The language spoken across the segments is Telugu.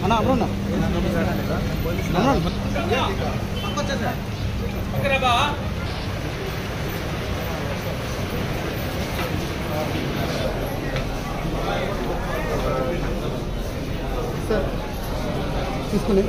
అన్నా అమ్మ సార్ తీసుకుని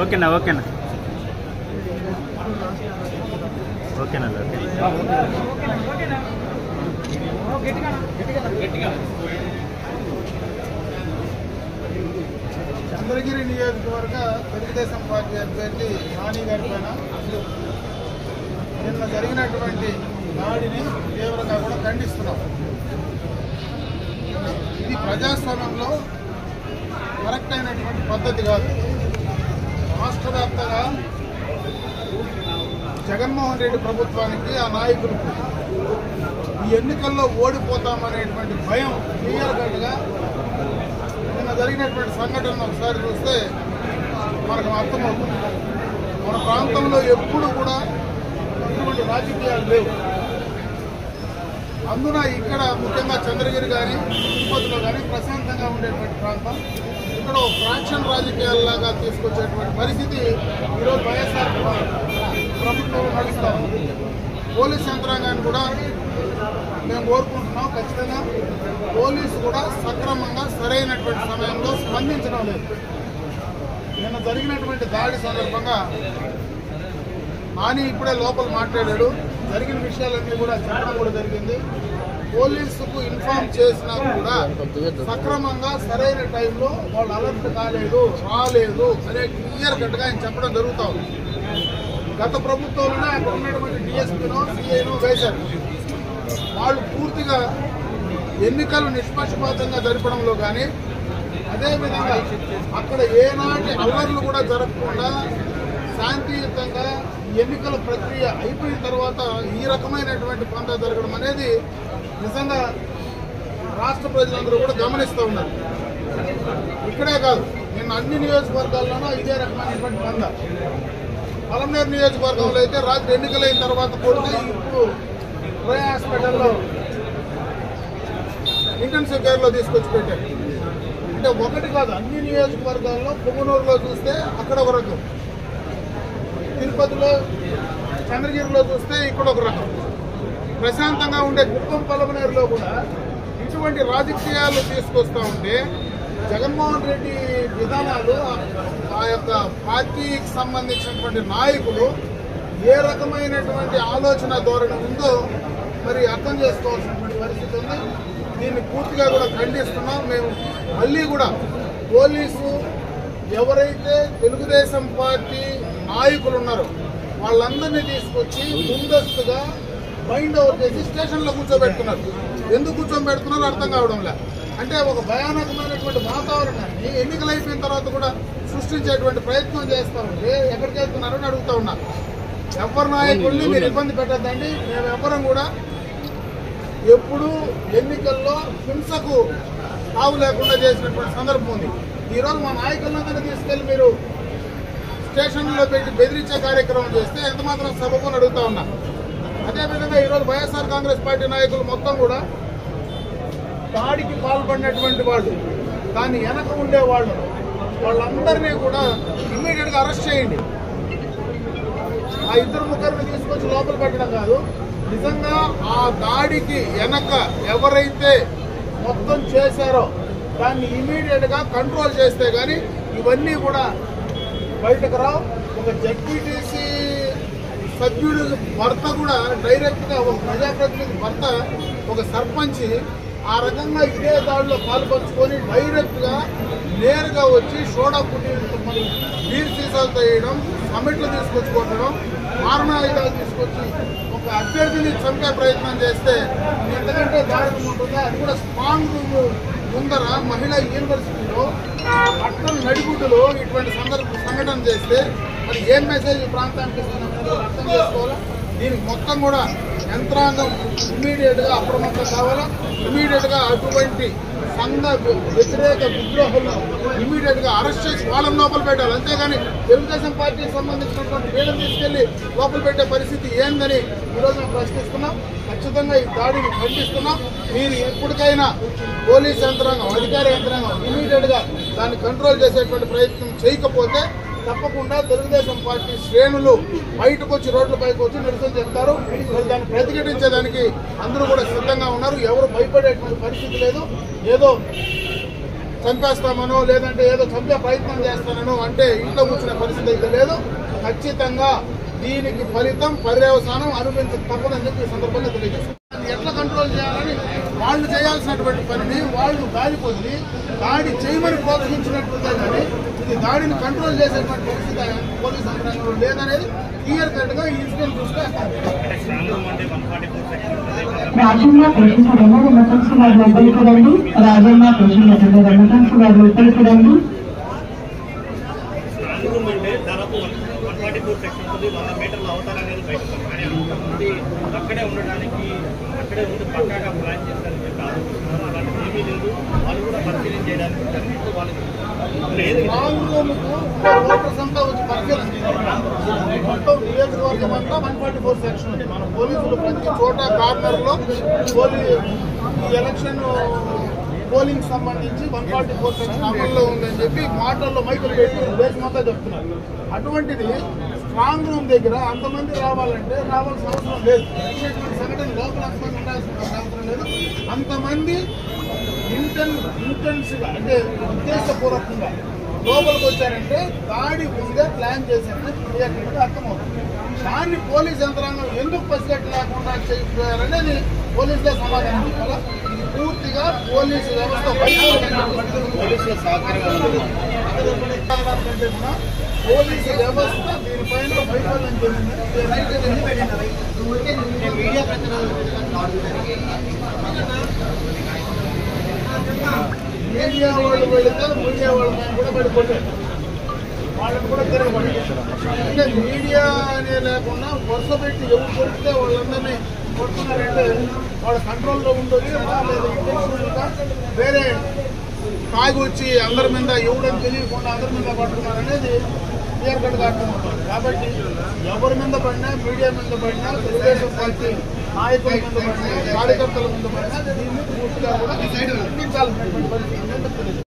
ఓకేనా ఓకేనా ఓకేనా చంద్రగిరి నియోజకవర్గ తెలుగుదేశం పార్టీ అభ్యర్థి నాని గారి పైన నిన్న జరిగినటువంటి దాడిని తీవ్రంగా కూడా ఖండిస్తున్నాం. ఇది ప్రజాస్వామ్యంలో కరెక్ట్ అయినటువంటి పద్ధతి కాదు. రాష్ట్ర వ్యాప్తంగా జగన్మోహన్ రెడ్డి ప్రభుత్వానికి ఆ నాయకులకు ఈ ఎన్నికల్లో ఓడిపోతామనేటువంటి భయం క్లియర్ కట్గా నిన్న జరిగినటువంటి సంఘటనను ఒకసారి చూస్తే మనకు అర్థమవుతుంది. మన ప్రాంతంలో ఎప్పుడు కూడా ఇటువంటి రాజకీయాలు లేవు. అందున ఇక్కడ ముఖ్యంగా చంద్రగిరి కానీ తిరుపతిలో కానీ ప్రశాంతంగా ఉండేటువంటి ప్రాంతం ఇక్కడ ఫ్రాక్షన్ రాజకీయాలలాగా తీసుకొచ్చేటువంటి పరిస్థితి ఈరోజు వైఎస్ఆర్ ప్రభుత్వం నడుస్తాం. పోలీస్ యంత్రాంగాన్ని కూడా మేము కోరుకుంటున్నాం. ఖచ్చితంగా పోలీసు కూడా సక్రమంగా సరైనటువంటి సమయంలో స్పందించడం లేదు. నిన్న జరిగినటువంటి దాడి సందర్భంగా నాని ఇప్పుడే లోపల మాట్లాడాడు. జరిగిన విషయాలన్నీ కూడా చెప్పడం కూడా జరిగింది. పోలీసుకు ఇన్ఫార్మ్ చేసినా కూడా సక్రమంగా సరైన టైంలో వాళ్ళు అలర్ట్ కాలేదు, రాలేదు అనే క్లియర్ కట్గా ఆయన చెప్పడం జరుగుతూ ఉంది. గత ప్రభుత్వంలోనే అక్కడ ఉన్నటువంటి డిఎస్పీనో సిఐనో వేశారు. వాళ్ళు పూర్తిగా ఎన్నికలు నిష్పక్షపాతంగా జరపడంలో కానీ, అదేవిధంగా అక్కడ ఏనాటి అల్లర్లు కూడా జరగకుండా శాంతియుతంగా ఎన్నికల ప్రక్రియ అయిపోయిన తర్వాత ఈ రకమైనటువంటి పందా జరగడం అనేది నిజంగా రాష్ట్ర ప్రజలందరూ కూడా గమనిస్తూ ఉన్నారు. ఇక్కడే కాదు, నిన్న అన్ని నియోజకవర్గాల్లోనూ ఇదే రకమైనటువంటి పందా. పలమనేరు నియోజకవర్గంలో అయితే రాత్రి ఎన్నికలైన తర్వాత కొడితే ఇప్పుడు ప్రయా హాస్పిటల్లో ఇంటెన్సివ్ కేర్లో తీసుకొచ్చి పెట్టారు. అంటే ఒకటి కాదు, అన్ని నియోజకవర్గాల్లో పొంగనూరులో చూస్తే అక్కడ ఒక రకం, తిరుపతిలో చంద్రగిరిలో చూస్తే ఇక్కడ ఒక రకం, ప్రశాంతంగా ఉండే కుప్పం పలమనేరులో కూడా ఇటువంటి రాజకీయాలు తీసుకొస్తూ ఉంటే జగన్మోహన్ రెడ్డి విధానాలు, ఆ యొక్క పార్టీకి సంబంధించినటువంటి నాయకులు ఏ రకమైనటువంటి ఆలోచన ధోరణి ఉందో మరి అర్థం చేసుకోవాల్సినటువంటి పరిస్థితి ఉంది. దీన్ని పూర్తిగా కూడా ఖండిస్తున్నాం. మేము మళ్ళీ కూడా పోలీసు ఎవరైతే తెలుగుదేశం పార్టీ నాయకులు ఉన్నారో వాళ్ళందరినీ తీసుకొచ్చి ముందస్తుగా బైండ్ ఓవర్ చేసి స్టేషన్లో కూర్చోబెడుతున్నారు. ఎందుకు కూర్చోబెడుతున్నారో అర్థం కావడం లేదు. అంటే ఒక భయానకమైనటువంటి వాతావరణాన్ని ఎన్నికలు అయిపోయిన తర్వాత కూడా సృష్టించేటువంటి ప్రయత్నం చేస్తూ ఉంటే ఎక్కడికి వెళ్తున్నారని అడుగుతూ ఉన్నారు. ఎవరి నాయకుల్ని మీరు ఇబ్బంది పెట్టద్దండి. మేము ఎవరం కూడా ఎప్పుడు ఎన్నికల్లో హింసకు తావు లేకుండా చేసినటువంటి సందర్భం ఉంది. ఈరోజు మా నాయకులందరినీ తీసుకెళ్లి మీరు స్టేషన్లో పెట్టి బెదిరించే కార్యక్రమం చేస్తే ఎంత మాత్రం సభకు అడుగుతా ఉన్నా. అదేవిధంగా ఈరోజు వైఎస్ఆర్ కాంగ్రెస్ పార్టీ నాయకులు మొత్తం కూడా దాడికి పాల్పడినటువంటి వాళ్ళు, దాన్ని వెనక ఉండేవాళ్ళు, వాళ్ళందరినీ కూడా ఇమ్మీడియట్గా అరెస్ట్ చేయండి. ఆ ఇద్దరు ముగ్గురిని తీసుకొచ్చి లోపల పెట్టడం కాదు, నిజంగా ఆ దాడికి వెనక ఎవరైతే మొత్తం చేశారో దాన్ని ఇమీడియట్గా కంట్రోల్ చేస్తే కానీ ఇవన్నీ కూడా బయటకు రావు. ఒక జడ్పీటీసీ సభ్యుడు భర్త కూడా డైరెక్ట్గా, ఒక ప్రజాప్రతినిధి భర్త, ఒక సర్పంచ్ ఆ రకంగా ఇదే దాడిలో పాల్పంచుకొని డైరెక్ట్గా నేరుగా వచ్చి సోడా పుట్టిన బీర్ సీసాలతో వేయడం, సమిట్లు తీసుకొచ్చి కొట్టడం, మారణాయుధాలు తీసుకొచ్చి ఒక అభ్యర్థిని చంపే ప్రయత్నం చేస్తే ఎంతకంటే దారుణం ఉంటుందో. అది కూడా స్ట్రాంగ్ ముందర మహిళా యూనివర్సిటీలో పట్టణ నడిగుడ్డులో ఇటువంటి సంఘటన చేస్తే మరి ఏం మెసేజ్ ఈ ప్రాంతానికి ఇస్తున్నది అర్థం చేసుకోవాలా. దీనికి మొత్తం కూడా యంత్రాంగం ఇమీడియట్గా అప్రమత్తం కావాలా. ఇమీడియట్గా అటువంటి సంఘ వ్యతిరేక విద్రోహులను ఇమీడియట్గా అరెస్ట్ చేసి వాళ్ళని లోపల పెట్టాలి. అంతేగాని తెలుగుదేశం పార్టీకి సంబంధించినటువంటి వీళ్ళని తీసుకెళ్లి లోపల పెట్టే పరిస్థితి ఏందని ఈరోజు మేము ప్రశ్నిస్తున్నాం. ఖచ్చితంగా ఈ దాడిని ఖండిస్తున్నాం. మీరు ఎప్పటికైనా పోలీస్ యంత్రాంగం, అధికార యంత్రాంగం ఇమీడియట్గా దాన్ని కంట్రోల్ చేసేటువంటి ప్రయత్నం చేయకపోతే తప్పకుండా తెలుగుదేశం పార్టీ శ్రేణులు బయటకు వచ్చి రోడ్లపైకి వచ్చి నిరసన చేస్తారు. మరి దాన్ని ప్రతిఘటించేదానికి అందరూ కూడా సిద్ధంగా ఉన్నారు. ఎవరు భయపడేటువంటి పరిస్థితి లేదు. ఏదో చంపేస్తామనో లేదంటే ఏదో చంపే ప్రయత్నం చేస్తానో అంటే ఇంట్లో కూర్చునే పరిస్థితి అయితే లేదు. ఖచ్చితంగా దీనికి ఫలితం, పర్యవసానం అనుభవించక తప్పదని చెప్పి ఈ సందర్భంగా తెలియజేస్తారు. ఎట్లా కంట్రోల్ చేయాలని వాళ్ళు చేయాల్సినటువంటి పనిని వాళ్ళు దాడి పొంది దాడి చేయమని ప్రోత్సహించినట్టుందే కానీ ఇది దాడిని కంట్రోల్ చేసేటువంటి పరిస్థితి పోలీసు యంత్రాంగంలో లేదనేది క్లియర్ కట్ గా ఈ ఇన్సిడెంట్ చూస్తే రాజన్న పేషెంట్ రెమటన్స్ గారు లోపలికి రండి. రాజన్న పేషెంట్ రెమటన్స్ గారు లోపలికి రండి. అక్కడే ఉండడానికి అక్కడే ఉండి పక్కాగా ప్లాన్ చేస్తారని చెప్పి ఆలోచిస్తున్నారు. అలాంటిది ఏమీ లేదు. వాళ్ళు కూడా పరిశీలన చేయడానికి వాళ్ళకి మొత్తం నియోజకవర్గం అంతా 144 సెక్షన్ ఉంది. మన పోలీసులు ప్రతి చోట కార్నర్ లో ఎలక్షన్ పోలింగ్ సంబంధించి 144 సెక్షన్ అమల్లో ఉందని చెప్పి మాటల్లో మైకులు పెట్టి దేశమంతా చెప్తున్నారు. అటువంటిది స్ట్రాంగ్ రూమ్ దగ్గర అంతమంది రావాలంటే రావాల్సిన అవసరం లేదు. సంఘటన లోపల అంతమంది ఉండాల్సిన అవసరం లేదు. అంతమంది ఇంటెన్స్గా అంటే ఉద్దేశపూర్వకంగా లోపలికి వచ్చారంటే దాడి ముందే ప్లాన్ చేశారని క్లియర్గా అర్థమవుతుంది. దాన్ని పోలీస్ యంత్రాంగం ఎందుకు పసిగట్టు లేకుండా చేయాలనేది పోలీసులే సమాధానం చెప్పాలా. ఇది పూర్తిగా పోలీసు వ్యవస్థ పోలీసుల సహకారం కంటే కూడా పోలీసు వ్యవస్థ దీనిపైన వైఫల్యం చెందింది. మీడియా ప్రతినిధులు మీడియా వాళ్ళు వెళితే మీడియా వాళ్ళ పైన కూడా పడిపోతారు, వాళ్ళని కూడా తిరగబడి. అంటే మీడియా అనే లేకుండా వరుస పెట్టి ఎవరు కొడితే వాళ్ళందరినీ కొడుతున్నారంటే వాళ్ళ కంట్రోల్లో ఉంటుంది లేదా ఇంటెన్షనల్గా వేరే తాగి వచ్చి అందరి మీద ఎవడని తెలియకుండా అందరి మీద పడుతున్నారు అనేది క్లియర్ కట్గా అర్థమవుతుంది. కాబట్టి ఎవరి మీద పడినా, మీడియా మీద పడినా, తెలుగుదేశం పార్టీ నాయకుల మీద పడినా, కార్యకర్తల మీద పడినా దీన్ని పూర్తిగా కూడా ఖండించాల్సినటువంటి పరిస్థితి.